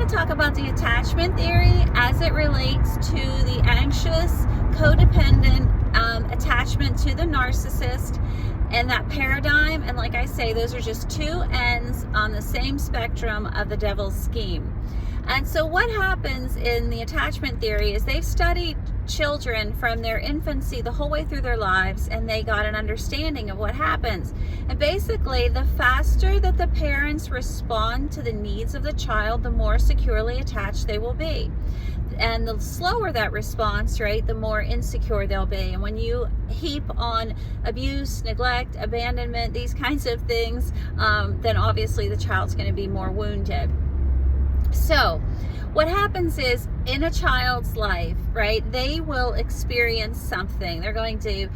want to talk about the attachment theory as it relates to the anxious, codependent attachment to the narcissist and that paradigm. And like I say, those are just two ends on the same spectrum of the devil's scheme. And so what happens in the attachment theory is they've studied children from their infancy the whole way through their lives, and they got an understanding of what happens. And basically, the faster that the parents respond to the needs of the child, the more securely attached they will be. And the slower that response, right, the more insecure they'll be. And when you heap on abuse, neglect, abandonment, these kinds of things, then obviously the child's going to be more wounded. So what happens is, in a child's life, right, they will experience something. They're going to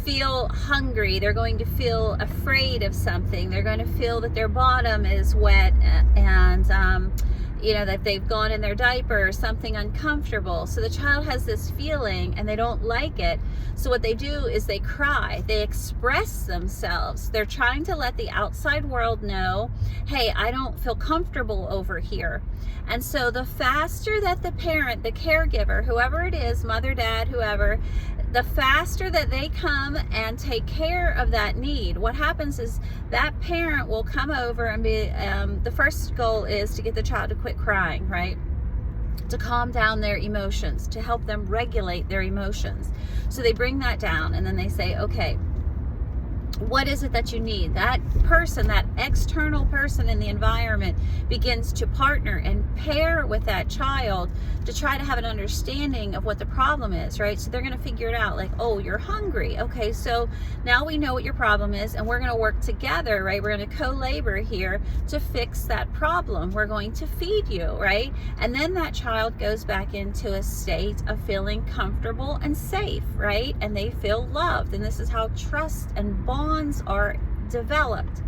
feel hungry. They're going to feel afraid of something. They're going to feel that their bottom is wet and that they've gone in their diaper or something uncomfortable. So the child has this feeling and they don't like it. So what they do is they cry. They express themselves. They're trying to let the outside world know, hey, I don't feel comfortable over here. And so the faster that the parent, the caregiver, whoever it is, mother, dad, whoever, the faster that they come and take care of that need, what happens is that parent will come over and be, the first goal is to get the child to quit crying, right? To calm down their emotions, to help them regulate their emotions. So they bring that down and then they say, okay, what is it that you need? That person, that external person in the environment begins to partner and pair with that child to try to have an understanding of what the problem is, right? So they're going to figure it out, like, oh, you're hungry. Okay, so now we know what your problem is, and we're going to work together, right? We're going to co-labor here to fix that problem. We're going to feed you, right? And then that child goes back into a state of feeling comfortable and safe, right? And they feel loved. And this is how trust and bonds are developed.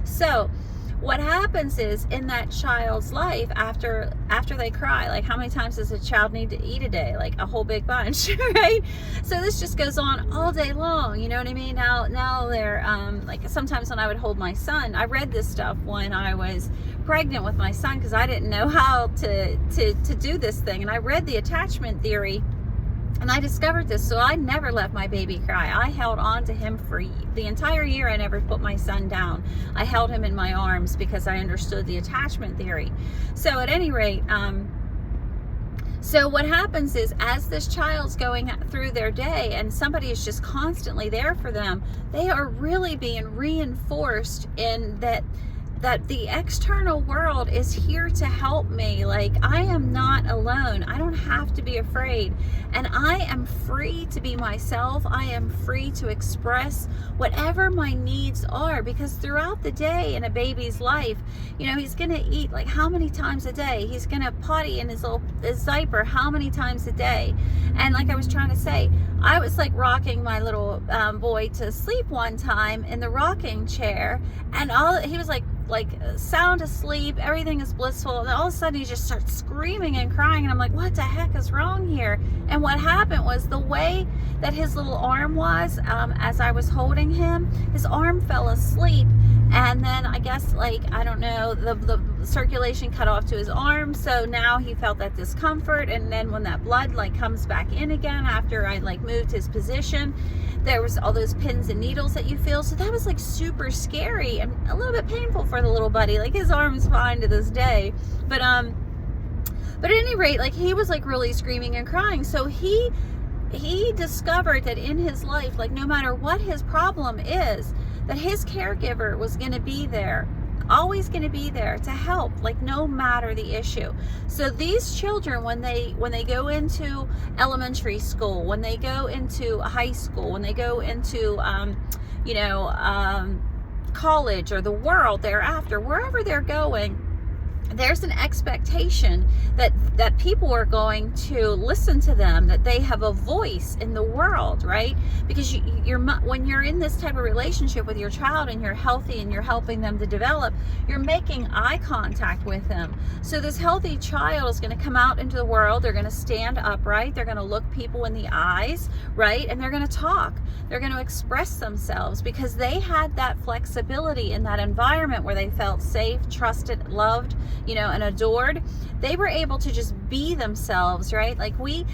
So what happens is, in that child's life, after they cry, like, how many times does a child need to eat a day? Like a whole big bunch, right? So this just goes on all day long, you know what I mean? Now they're like, sometimes when I would hold my son, I read this stuff when I was pregnant with my son, because I didn't know how to do this thing. And I read the attachment theory, and I discovered this. So I never let my baby cry. I held on to him for the entire year. I never put my son down. I held him in my arms because I understood the attachment theory. So at any rate, so what happens is, as this child's going through their day and somebody is just constantly there for them, they are really being reinforced in that the external world is here to help me. Like, I am not alone. I don't have to be afraid. And I am free to be myself. I am free to express whatever my needs are, because throughout the day in a baby's life, he's going to eat like how many times a day? He's going to potty in his diaper how many times a day? And like I was trying to say, I was like rocking my little boy to sleep one time in the rocking chair, and he was like sound asleep, everything is blissful, and all of a sudden he just starts screaming and crying, and I'm like, what the heck is wrong here? And what happened was, the way that his little arm was, as I was holding him, his arm fell asleep, and then I guess, I don't know, the circulation cut off to his arm, so now he felt that discomfort. And then when that blood comes back in again after I moved his position, there was all those pins and needles that you feel. So that was super scary and a little bit painful for the little buddy. His arm's fine to this day, but at any rate, he was really screaming and crying. So he discovered that in his life, no matter what his problem is, that his caregiver was going to be there, always going to be there to help, no matter the issue. So these children, when they go into elementary school, when they go into high school, when they go into college or the world thereafter, wherever they're going, there's an expectation that people are going to listen to them, that they have a voice in the world, right? Because when you're in this type of relationship with your child and you're healthy and you're helping them to develop, you're making eye contact with them. So this healthy child is going to come out into the world. They're going to stand upright. They're going to look people in the eyes, right? And they're going to talk. They're going to express themselves because they had that flexibility in that environment where they felt safe, trusted, loved, and adored, they were able to just be themselves, right? Like we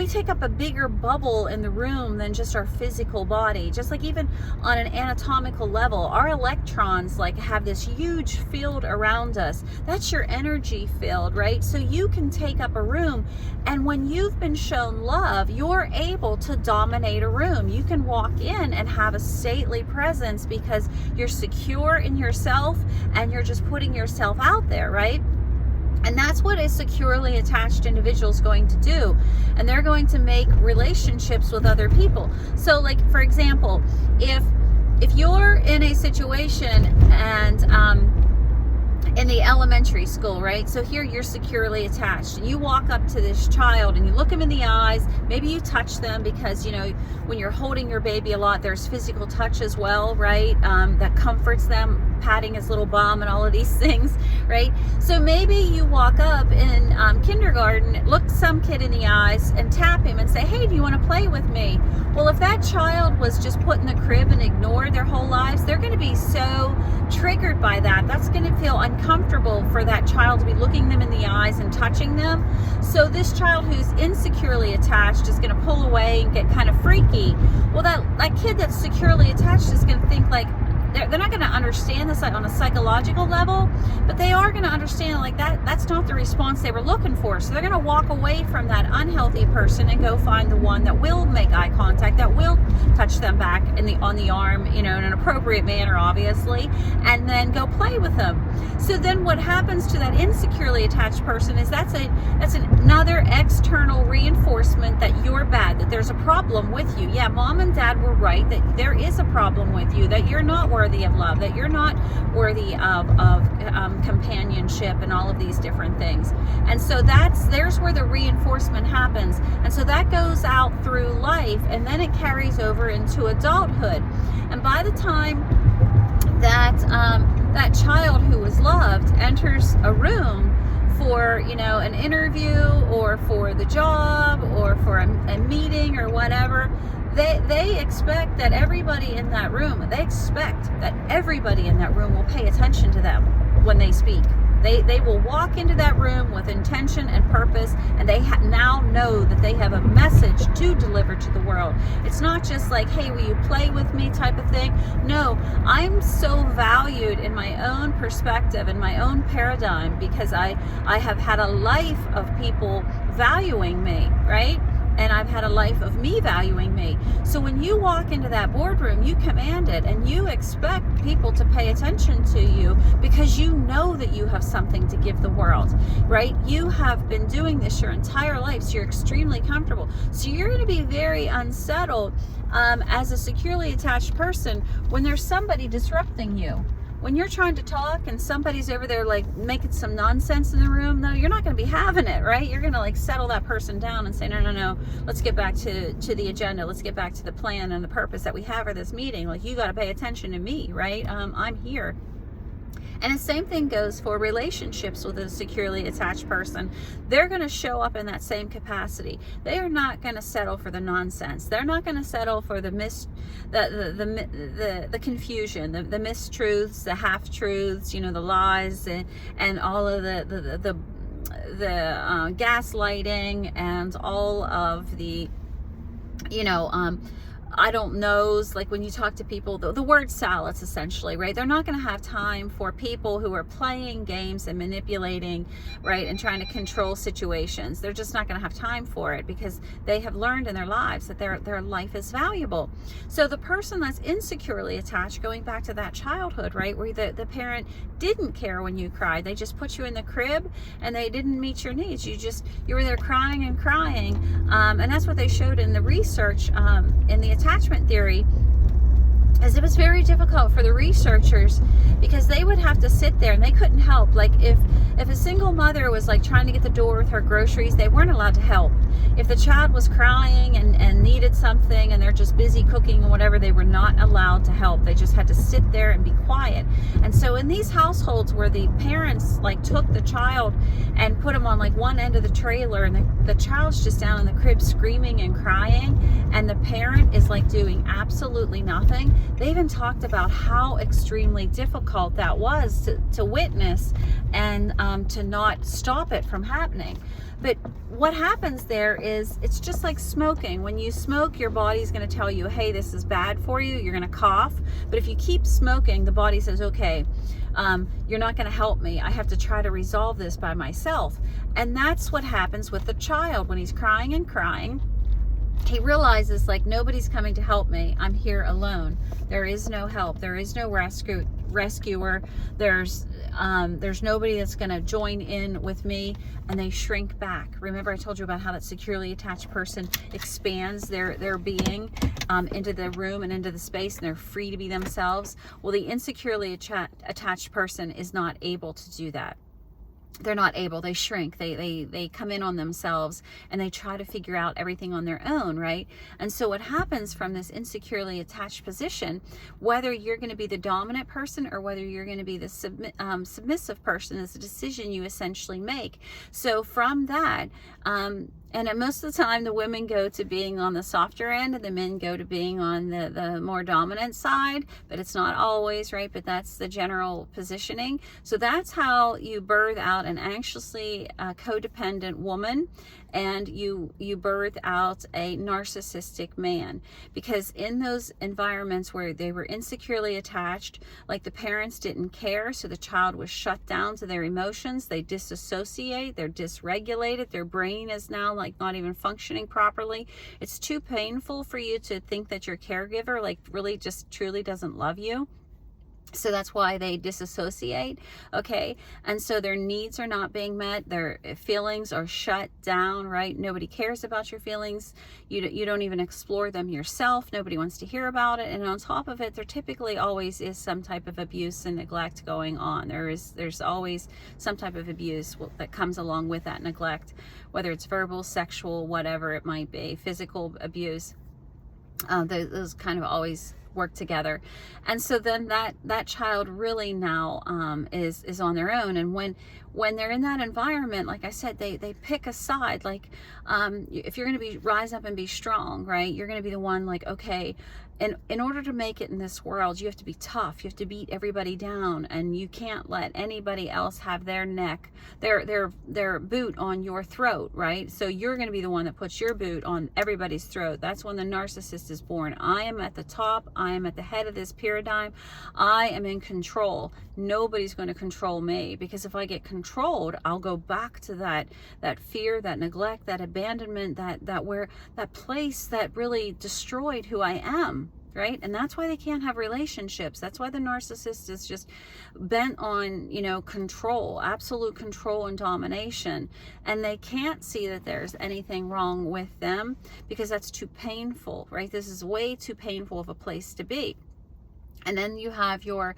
take up a bigger bubble in the room than just our physical body. Just like even on an anatomical level, our electrons like have this huge field around us. That's your energy field, right? So you can take up a room, and when you've been shown love, you're able to dominate a room. You can walk in and have a stately presence because you're secure in yourself and you're just putting yourself out there, right? And that's what a securely attached individual is going to do. And they're going to make relationships with other people. So like, for example, if you're in a situation and in the elementary school, right? So here you're securely attached, and you walk up to this child and you look them in the eyes. Maybe you touch them because, when you're holding your baby a lot, there's physical touch as well, right? That comforts them, patting his little bum and all of these things, right? So maybe you walk up in kindergarten, look some kid in the eyes and tap him and say, hey, do you want to play with me? Well, if that child was just put in the crib and ignored their whole lives, they're going to be so triggered by that. That's going to feel uncomfortable for that child to be looking them in the eyes and touching them. So this child who's insecurely attached is going to pull away and get kind of freaky. Well, that kid that's securely attached is going to think like, they're not going to understand this on a psychological level, but they are going to understand like that's not the response they were looking for. So they're going to walk away from that unhealthy person and go find the one that will make eye contact, that will touch them back on the arm, in an appropriate manner, obviously, and then go play with them. So then what happens to that insecurely attached person is that's another external reinforcement that you're bad, that there's a problem with you. Yeah, mom and dad were right, that there is a problem with you, that you're not worthy of love, that you're not worthy of companionship and all of these different things. And so there's where the reinforcement happens. And so that goes out through life, and then it carries over into adulthood. And by the time that that child who was loved enters a room for an interview or for the job or for a meeting or whatever, they expect that everybody in that room will pay attention to them when they speak. They will walk into that room with intention and purpose, and they now know that they have a message to deliver to the world. It's not just like, hey, will you play with me type of thing. No, I'm so valued in my own perspective and my own paradigm because I have had a life of people valuing me, right? And I've had a life of me valuing me. So when you walk into that boardroom, you command it, and you expect people to pay attention to you because you know that you have something to give the world, right? You have been doing this your entire life, so you're extremely comfortable. So you're going to be very unsettled as a securely attached person when there's somebody disrupting you. When you're trying to talk and somebody's over there like making some nonsense in the room, no, you're not going to be having it, right? You're going to like settle that person down and say, no, let's get back to the agenda. Let's get back to the plan and the purpose that we have for this meeting. Like, you got to pay attention to me, right? I'm here. And the same thing goes for relationships with a securely attached person. They're going to show up in that same capacity. They are not going to settle for the nonsense. They're not going to settle for the confusion, the mistruths, the half truths, the lies, and all of the gaslighting and all of the I don't knows, like when you talk to people, the word salads essentially, right? They're not going to have time for people who are playing games and manipulating, right, and trying to control situations. They're just not going to have time for it because they have learned in their lives that their life is valuable. So the person that's insecurely attached, going back to that childhood, right, where the parent didn't care when you cried. They just put you in the crib and they didn't meet your needs. You were there crying and crying. And that's what they showed in the research in the attachment theory, as it was very difficult for the researchers because they would have to sit there and they couldn't help. Like if a single mother was like trying to get the door with her groceries, they weren't allowed to help. If the child was crying and needed something and they're just busy cooking and whatever, they were not allowed to help. They just had to sit there and be quiet. And so in these households where the parents like took the child and put him on like one end of the trailer and the child's just down in the crib screaming and crying and the parent is like doing absolutely nothing, they even talked about how extremely difficult that that was to witness and to not stop it from happening. But what happens there is, it's just like smoking. When you smoke, your body's going to tell you, hey, this is bad for you. You're going to cough. But if you keep smoking, the body says, okay, you're not going to help me. I have to try to resolve this by myself. And that's what happens with the child when he's crying and crying. He realizes, like, nobody's coming to help me. I'm here alone. There is no help. There is no rescuer. There's nobody that's going to join in with me, and they shrink back. Remember I told you about how that securely attached person expands their being into the room and into the space, and they're free to be themselves. Well, the insecurely attached person is not able to do that. They're not able. They shrink. They come in on themselves, and they try to figure out everything on their own, right? And so what happens from this insecurely attached position, whether you're going to be the dominant person or whether you're going to be the submissive person, is a decision you essentially make. So from that, and most of the time the women go to being on the softer end and the men go to being on the more dominant side, but it's not always, right? But that's the general positioning. So that's how you birth out an anxiously codependent woman, and you birth out a narcissistic man. Because in those environments where they were insecurely attached, like the parents didn't care, so the child was shut down to their emotions, they disassociate, they're dysregulated, their brain is now like not even functioning properly. It's too painful for you to think that your caregiver like really just truly doesn't love you. So that's why they disassociate, okay? And so their needs are not being met. Their feelings are shut down, right? Nobody cares about your feelings. You don't even explore them yourself. Nobody wants to hear about it. And on top of it, there typically always is some type of abuse and neglect going on. There's always some type of abuse that comes along with that neglect, whether it's verbal, sexual, whatever it might be, physical abuse. Those kind of always work together. And so then that child really now is on their own. And when they're in that environment, like I said, they pick a side. Like if you're going to rise up and be strong, right, you're going to be the one like, okay, and in order to make it in this world, you have to be tough. You have to beat everybody down, and you can't let anybody else have their neck, their boot on your throat, right? So you're going to be the one that puts your boot on everybody's throat. That's when the narcissist is born. I am at the top. I am at the head of this paradigm. I am in control. Nobody's going to control me, because if I get controlled, I'll go back to that fear, that neglect, that abandonment, that place that really destroyed who I am. Right? And that's why they can't have relationships. That's why the narcissist is just bent on, control, absolute control and domination. And they can't see that there's anything wrong with them, because that's too painful, right? This is way too painful of a place to be. And then you have your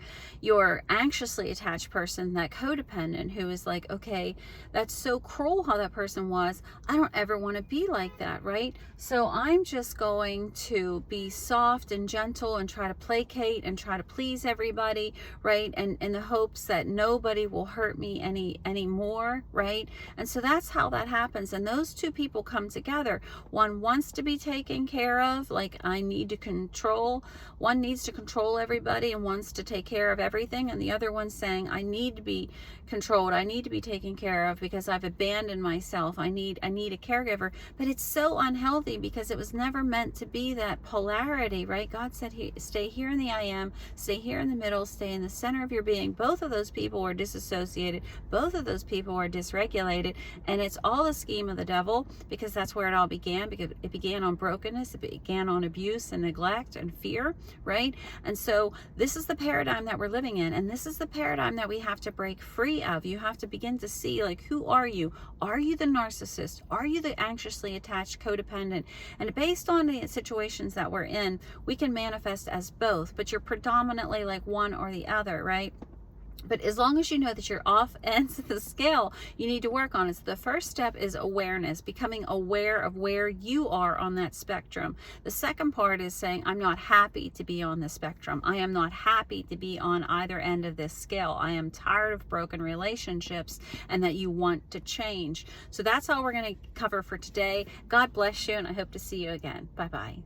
anxiously attached person, that codependent, who is like, okay, that's so cruel how that person was. I don't ever want to be like that, right? So I'm just going to be soft and gentle and try to placate and try to please everybody, right? And in the hopes that nobody will hurt me anymore, right? And so that's how that happens. And those two people come together. One wants to be taken care of, like I need to control. One needs to control everybody and wants to take care of everything, and the other one's saying, I need to be controlled, I need to be taken care of because I've abandoned myself, I need a caregiver. But it's so unhealthy, because it was never meant to be that polarity, right? God said, stay here in the I am, stay here in the middle, stay in the center of your being. Both of those people are disassociated, both of those people are dysregulated, and it's all a scheme of the devil, because that's where it all began. Because it began on brokenness, it began on abuse and neglect and fear, right? And so this is the paradigm that we're living in, and this is the paradigm that we have to break free of. You have to begin to see, like, who are you? Are you the narcissist? Are you the anxiously attached codependent? And based on the situations that we're in, we can manifest as both, but you're predominantly like one or the other, right? But as long as you know that you're off ends of the scale, you need to work on it. So the first step is awareness, becoming aware of where you are on that spectrum. The second part is saying, I'm not happy to be on the spectrum. I am not happy to be on either end of this scale. I am tired of broken relationships, and that you want to change. So that's all we're going to cover for today. God bless you, and I hope to see you again. Bye-bye.